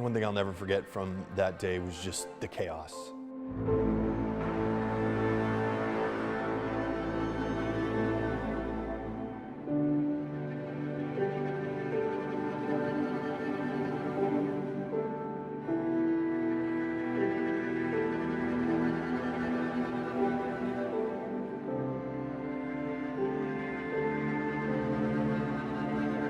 One thing I'll never forget from that day was just the chaos.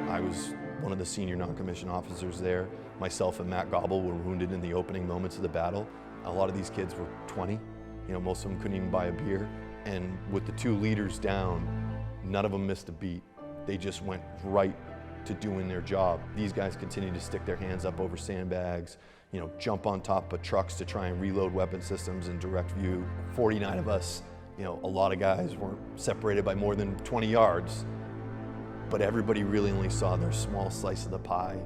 I was one of the senior non-commissioned officers there. Myself and Matt Gobble were wounded in the opening moments of the battle. A lot of these kids were 20. Most of them couldn't even buy a beer. And with the two leaders down, none of them missed a beat. They just went right to doing their job. These guys continued to stick their hands up over sandbags, jump on top of trucks to try and reload weapon systems in direct view. 49 of us, a lot of guys weren't separated by more than 20 yards. But everybody really only saw their small slice of the pie.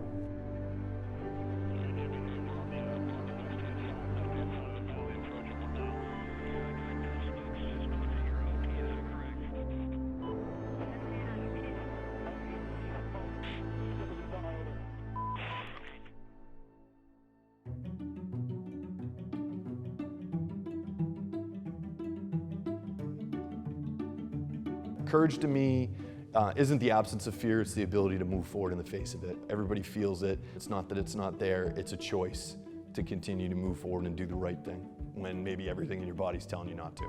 Courage to me isn't the absence of fear, it's the ability to move forward in the face of it. Everybody feels it. It's not that it's not there, it's a choice to continue to move forward and do the right thing when maybe everything in your body's telling you not to.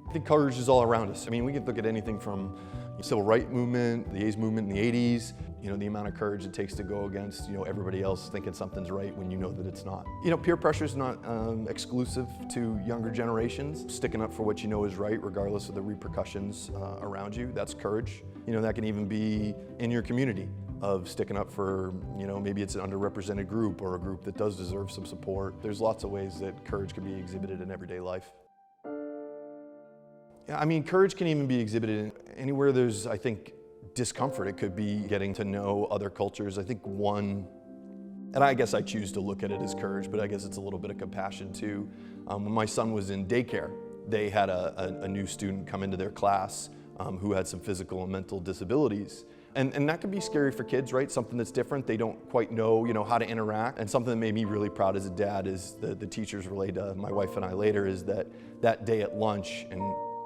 I think courage is all around us. We can look at anything from the civil rights movement, the AIDS movement in the 80s, the amount of courage it takes to go against, everybody else thinking something's right when you know that it's not. Peer pressure is not exclusive to younger generations. Sticking up for what you know is right, regardless of the repercussions around you, that's courage. That can even be in your community of sticking up for, maybe it's an underrepresented group or a group that does deserve some support. There's lots of ways that courage can be exhibited in everyday life. Yeah, courage can even be exhibited anywhere there's, I think, discomfort. It could be getting to know other cultures. I think one, and I guess I choose to look at it as courage, but I guess it's a little bit of compassion too. When my son was in daycare, they had a new student come into their class who had some physical and mental disabilities. And that can be scary for kids, right? Something that's different. They don't quite know, how to interact. And something that made me really proud as a dad is the teachers relayed to my wife and I later is that day at lunch, and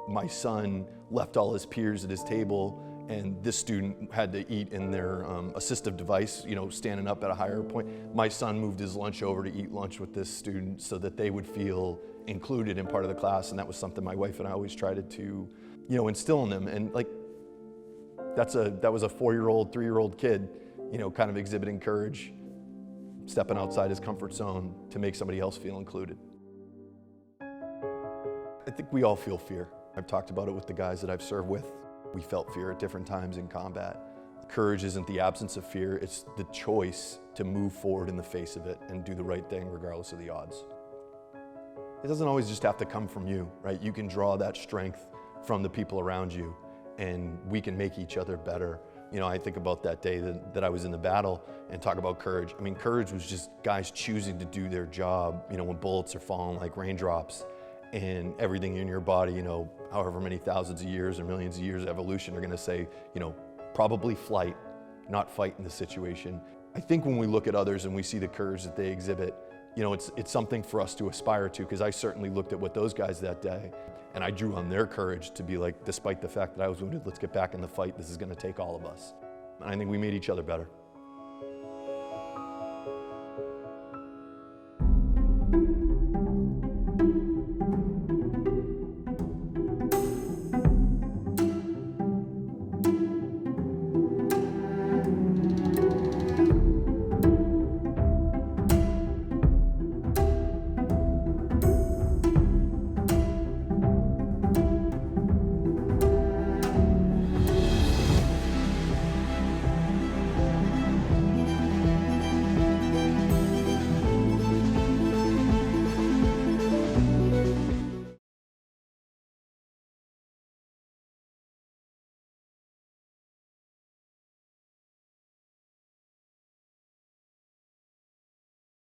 my son left all his peers at his table, and this student had to eat in their assistive device, standing up at a higher point. My son moved his lunch over to eat lunch with this student so that they would feel included in part of the class, and that was something my wife and I always tried to, instill in them. And that was a 4-year-old, 3-year-old kid, kind of exhibiting courage, stepping outside his comfort zone to make somebody else feel included. I think we all feel fear. I've talked about it with the guys that I've served with. We felt fear at different times in combat. Courage isn't the absence of fear, it's the choice to move forward in the face of it and do the right thing regardless of the odds. It doesn't always just have to come from you, right? You can draw that strength from the people around you, and we can make each other better. I think about that day that I was in the battle and talk about courage. Courage was just guys choosing to do their job, when bullets are falling like raindrops, and everything in your body, however many thousands of years or millions of years of evolution are gonna say, probably flight, not fight in the situation. I think when we look at others and we see the courage that they exhibit, it's something for us to aspire to, because I certainly looked at what those guys that day, and I drew on their courage to be like, despite the fact that I was wounded, let's get back in the fight, this is gonna take all of us. And I think we made each other better.